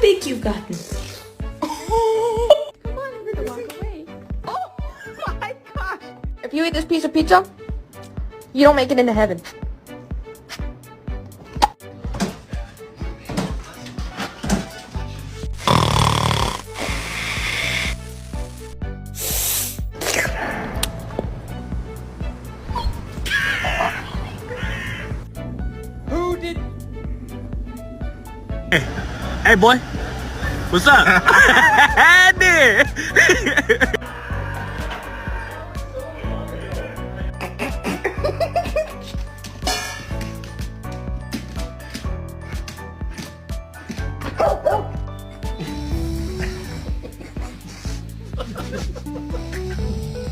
big you've gotten. Come on, you're gonna walk away. Oh my gosh. If you eat this piece of pizza, you don't make it into heaven. Who did? Hey boy, what's up? There.